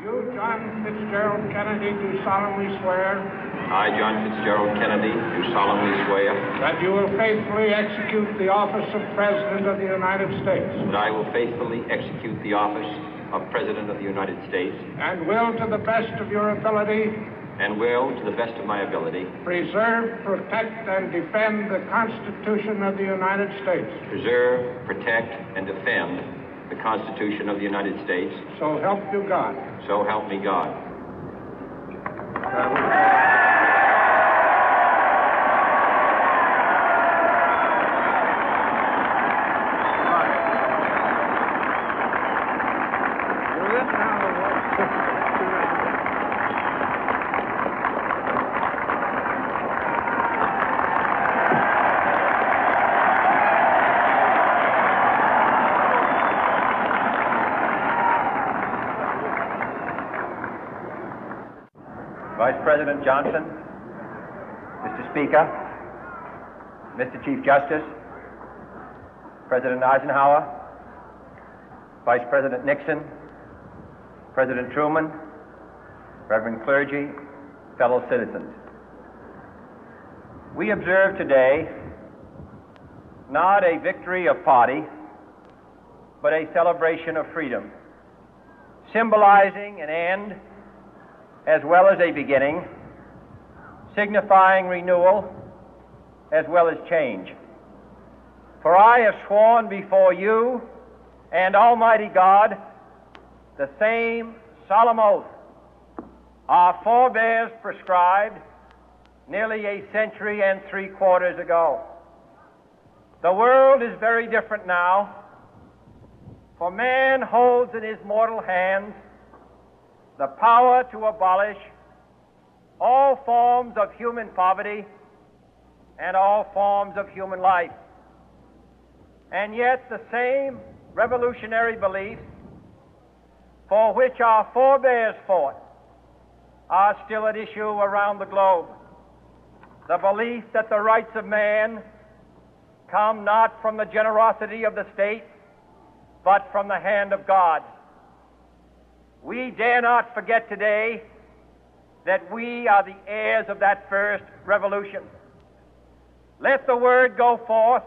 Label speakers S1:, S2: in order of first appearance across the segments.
S1: You, John Fitzgerald Kennedy, do solemnly swear.
S2: I, John Fitzgerald Kennedy, do solemnly swear.
S1: That you will faithfully execute the office of President of the United States.
S2: That I will faithfully execute the office of President of the United States.
S1: And will, to the best of your ability.
S2: And will, to the best of my ability.
S1: Preserve, protect, and defend the Constitution of the United States.
S2: Preserve, protect, and defend the Constitution of the United States.
S1: So help you God.
S2: So help me God.
S3: Vice President Johnson, Mr. Speaker, Mr. Chief Justice, President Eisenhower, Vice President Nixon, President Truman, Reverend clergy, fellow citizens. We observe today not a victory of party, but a celebration of freedom, symbolizing an end as well as a beginning, signifying renewal as well as change. For I have sworn before you and Almighty God the same solemn oath our forebears prescribed nearly a century and 3/4 ago. The world is very different now, for man holds in his mortal hands the power to abolish all forms of human poverty and all forms of human life. And yet the same revolutionary beliefs for which our forebears fought are still at issue around the globe. The belief that the rights of man come not from the generosity of the state, but from the hand of God. We dare not forget today that we are the heirs of that first revolution. Let the word go forth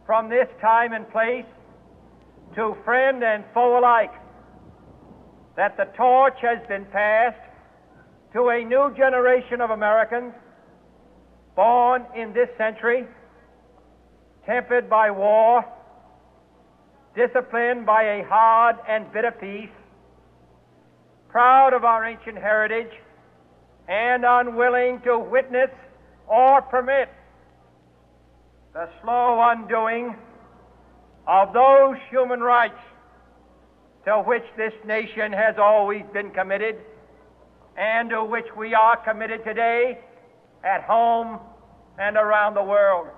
S3: from this time and place to friend and foe alike that the torch has been passed to a new generation of Americans born in this century, tempered by war, disciplined by a hard and bitter peace, proud of our ancient heritage, and unwilling to witness or permit the slow undoing of those human rights to which this nation has always been committed and to which we are committed today at home and around the world.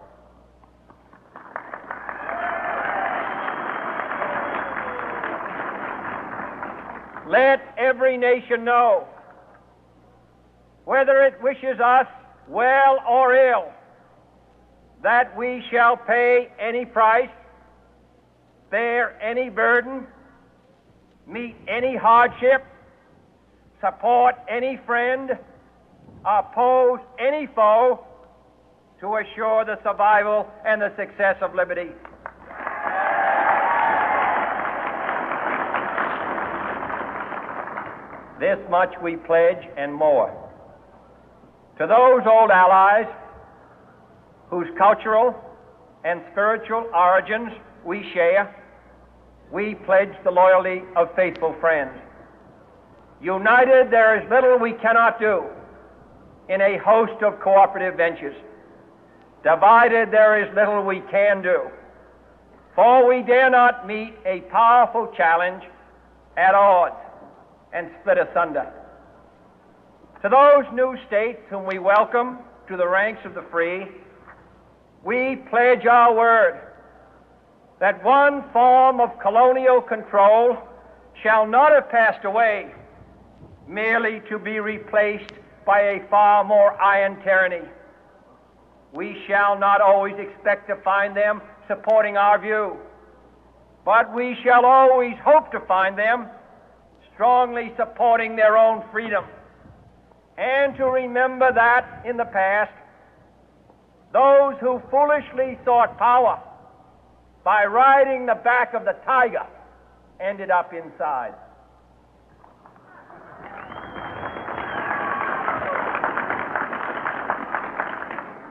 S3: Let every nation know, whether it wishes us well or ill, that we shall pay any price, bear any burden, meet any hardship, support any friend, oppose any foe to assure the survival and the success of liberty. This much we pledge and more. To those old allies whose cultural and spiritual origins we share, we pledge the loyalty of faithful friends. United, there is little we cannot do in a host of cooperative ventures. Divided, there is little we can do, for we dare not meet a powerful challenge at odds and split asunder. To those new states whom we welcome to the ranks of the free, we pledge our word that one form of colonial control shall not have passed away merely to be replaced by a far more iron tyranny. We shall not always expect to find them supporting our view, but we shall always hope to find them strongly supporting their own freedom, and to remember that in the past, those who foolishly sought power by riding the back of the tiger ended up inside.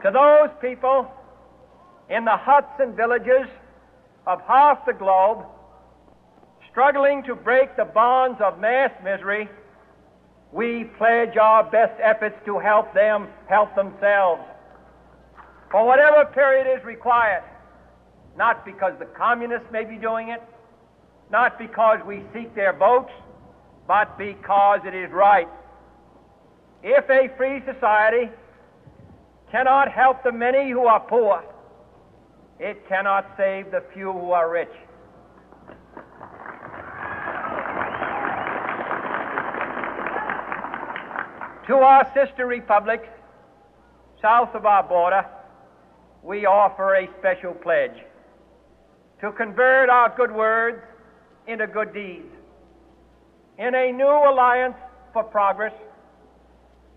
S3: To those people in the huts and villages of half the globe struggling to break the bonds of mass misery, we pledge our best efforts to help them help themselves for whatever period is required, not because the communists may be doing it, not because we seek their votes, but because it is right. If a free society cannot help the many who are poor, it cannot save the few who are rich. To our sister republics south of our border, we offer a special pledge to convert our good words into good deeds, in a new alliance for progress,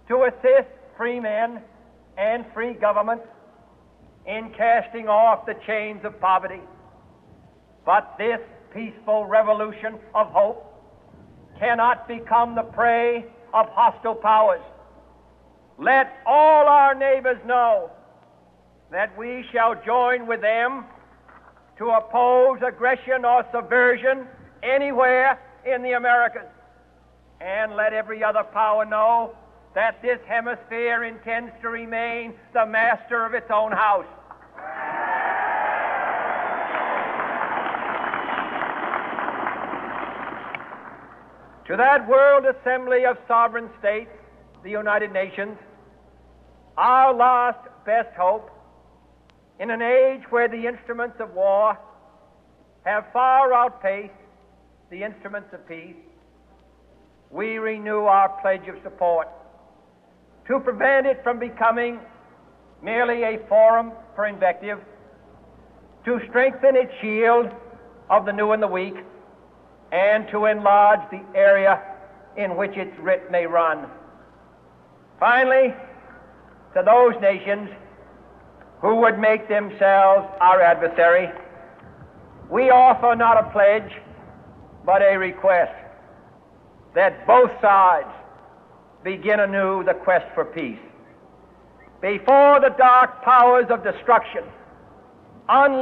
S3: to assist free men and free governments in casting off the chains of poverty. But this peaceful revolution of hope cannot become the prey of hostile powers. Let all our neighbors know that we shall join with them to oppose aggression or subversion anywhere in the Americas. And let every other power know that this hemisphere intends to remain the master of its own house. To that World Assembly of Sovereign States, the United Nations, our last best hope, in an age where the instruments of war have far outpaced the instruments of peace, we renew our pledge of support to prevent it from becoming merely a forum for invective, to strengthen its shield of the new and the weak, and to enlarge the area in which its writ may run. Finally, to those nations who would make themselves our adversary, we offer not a pledge, but a request that both sides begin anew the quest for peace. Before the dark powers of destruction unleash